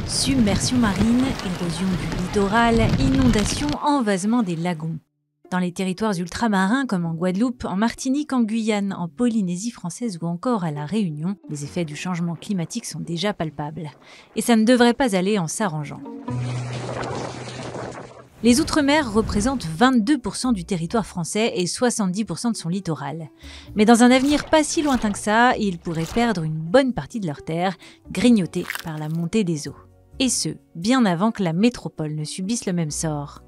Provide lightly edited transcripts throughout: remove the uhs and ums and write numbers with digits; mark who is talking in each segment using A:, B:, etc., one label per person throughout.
A: Submersion marine, érosion du littoral, inondations, envasement des lagons. Dans les territoires ultramarins comme en Guadeloupe, en Martinique, en Guyane, en Polynésie française ou encore à La Réunion, les effets du changement climatique sont déjà palpables. Et ça ne devrait pas aller en s'arrangeant. Les Outre-mer représentent 22% du territoire français et 70% de son littoral. Mais dans un avenir pas si lointain que ça, ils pourraient perdre une bonne partie de leurs terres, grignotés par la montée des eaux. Et ce, bien avant que la métropole ne subisse le même sort.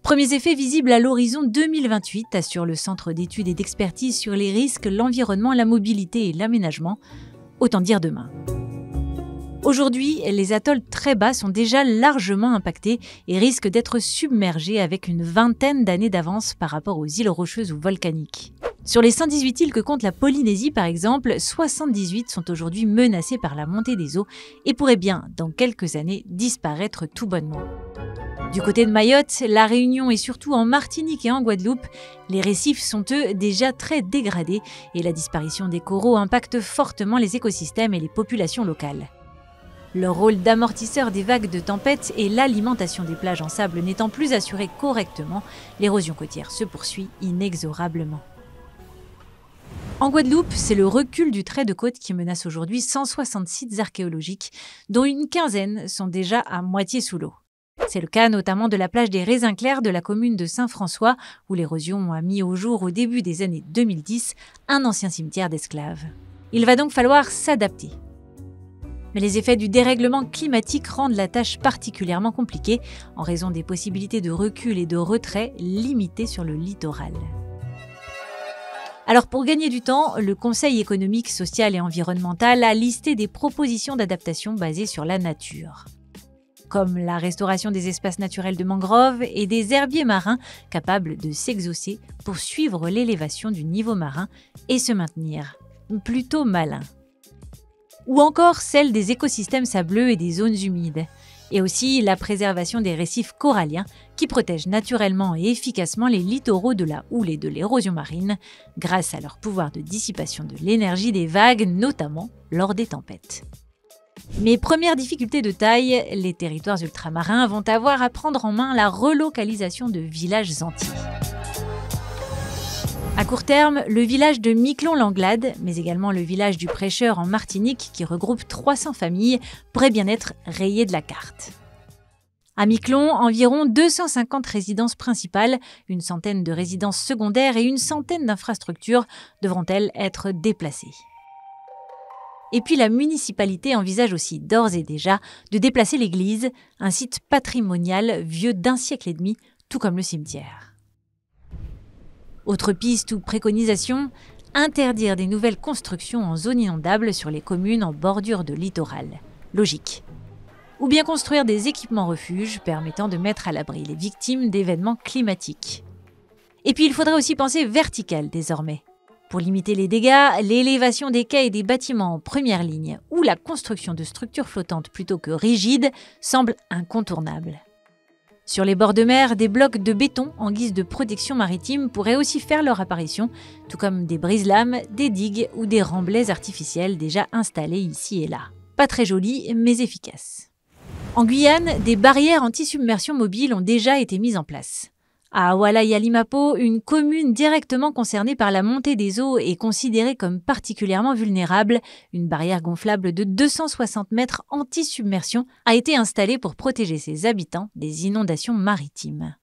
A: Premiers effets visibles à l'horizon 2028, assure le Centre d'études et d'expertise sur les risques, l'environnement, la mobilité et l'aménagement. Autant dire demain. Aujourd'hui, les atolls très bas sont déjà largement impactés et risquent d'être submergés avec une vingtaine d'années d'avance par rapport aux îles rocheuses ou volcaniques. Sur les 118 îles que compte la Polynésie par exemple, 78 sont aujourd'hui menacées par la montée des eaux et pourraient bien, dans quelques années, disparaître tout bonnement. Du côté de Mayotte, La Réunion et surtout en Martinique et en Guadeloupe, les récifs sont eux déjà très dégradés et la disparition des coraux impacte fortement les écosystèmes et les populations locales. Leur rôle d'amortisseur des vagues de tempête et l'alimentation des plages en sable n'étant plus assurée correctement, l'érosion côtière se poursuit inexorablement. En Guadeloupe, c'est le recul du trait de côte qui menace aujourd'hui 160 sites archéologiques, dont une quinzaine sont déjà à moitié sous l'eau. C'est le cas notamment de la plage des Raisins Clairs de la commune de Saint-François, où l'érosion a mis au jour au début des années 2010 un ancien cimetière d'esclaves. Il va donc falloir s'adapter. Mais les effets du dérèglement climatique rendent la tâche particulièrement compliquée en raison des possibilités de recul et de retrait limitées sur le littoral. Alors pour gagner du temps, le Conseil économique, social et environnemental a listé des propositions d'adaptation basées sur la nature, comme la restauration des espaces naturels de mangroves et des herbiers marins capables de s'exaucer pour suivre l'élévation du niveau marin et se maintenir. Plutôt malin. Ou encore celle des écosystèmes sableux et des zones humides, et aussi la préservation des récifs coralliens qui protègent naturellement et efficacement les littoraux de la houle et de l'érosion marine grâce à leur pouvoir de dissipation de l'énergie des vagues, notamment lors des tempêtes. Mais première difficulté de taille, les territoires ultramarins vont avoir à prendre en main la relocalisation de villages entiers. À court terme, le village de Miquelon-Langlade, mais également le village du Prêcheur en Martinique, qui regroupe 300 familles, pourrait bien être rayé de la carte. À Miquelon, environ 250 résidences principales, une centaine de résidences secondaires et une centaine d'infrastructures devront-elles être déplacées. Et puis la municipalité envisage aussi d'ores et déjà de déplacer l'église, un site patrimonial vieux d'1 siècle et demi, tout comme le cimetière. Autre piste ou préconisation, interdire des nouvelles constructions en zone inondable sur les communes en bordure de littoral. Logique. Ou bien construire des équipements refuges permettant de mettre à l'abri les victimes d'événements climatiques. Et puis il faudrait aussi penser vertical désormais. Pour limiter les dégâts, l'élévation des quais et des bâtiments en première ligne ou la construction de structures flottantes plutôt que rigides semble incontournable. Sur les bords de mer, des blocs de béton en guise de protection maritime pourraient aussi faire leur apparition, tout comme des brise-lames, des digues ou des remblais artificiels déjà installés ici et là. Pas très jolis, mais efficaces. En Guyane, des barrières anti-submersion mobiles ont déjà été mises en place. À Walaya-Limapo, une commune directement concernée par la montée des eaux et considérée comme particulièrement vulnérable, une barrière gonflable de 260 mètres anti-submersion a été installée pour protéger ses habitants des inondations maritimes.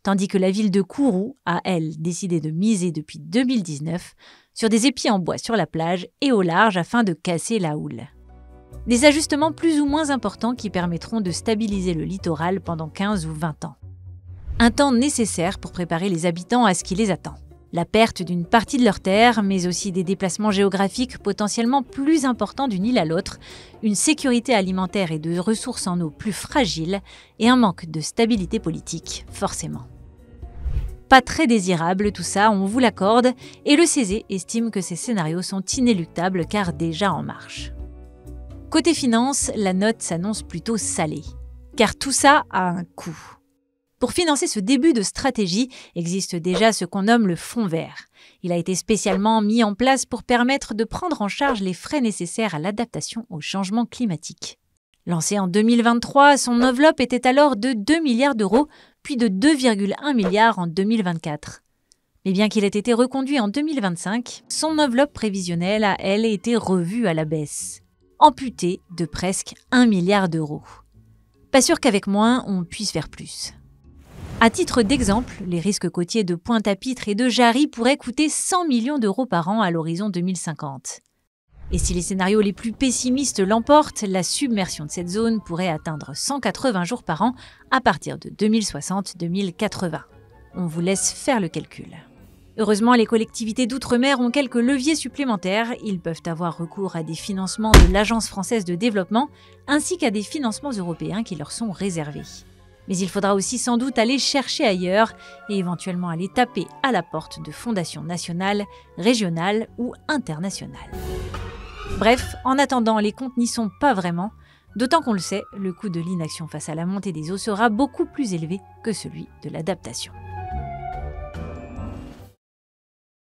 A: Tandis que la ville de Kourou a, elle, décidé de miser depuis 2019 sur des épis en bois sur la plage et au large afin de casser la houle. Des ajustements plus ou moins importants qui permettront de stabiliser le littoral pendant 15 ou 20 ans. Un temps nécessaire pour préparer les habitants à ce qui les attend. La perte d'une partie de leurs terres, mais aussi des déplacements géographiques potentiellement plus importants d'une île à l'autre, une sécurité alimentaire et de ressources en eau plus fragiles et un manque de stabilité politique, forcément. Pas très désirable tout ça, on vous l'accorde, et le CESE estime que ces scénarios sont inéluctables car déjà en marche. Côté finance, la note s'annonce plutôt salée, car tout ça a un coût. Pour financer ce début de stratégie, existe déjà ce qu'on nomme le fonds vert. Il a été spécialement mis en place pour permettre de prendre en charge les frais nécessaires à l'adaptation au changement climatique. Lancé en 2023, son enveloppe était alors de 2 milliards d'euros, puis de 2,1 milliards en 2024. Mais bien qu'il ait été reconduit en 2025, son enveloppe prévisionnelle a, elle, été revue à la baisse, amputée de presque 1 milliard d'euros. Pas sûr qu'avec moins, on puisse faire plus. À titre d'exemple, les risques côtiers de Pointe-à-Pitre et de Jarry pourraient coûter 100 millions d'euros par an à l'horizon 2050. Et si les scénarios les plus pessimistes l'emportent, la submersion de cette zone pourrait atteindre 180 jours par an à partir de 2060-2080. On vous laisse faire le calcul. Heureusement, les collectivités d'outre-mer ont quelques leviers supplémentaires. Ils peuvent avoir recours à des financements de l'Agence française de développement, ainsi qu'à des financements européens qui leur sont réservés. Mais il faudra aussi sans doute aller chercher ailleurs et éventuellement aller taper à la porte de fondations nationales, régionales ou internationales. Bref, en attendant, les comptes n'y sont pas vraiment, d'autant qu'on le sait, le coût de l'inaction face à la montée des eaux sera beaucoup plus élevé que celui de l'adaptation.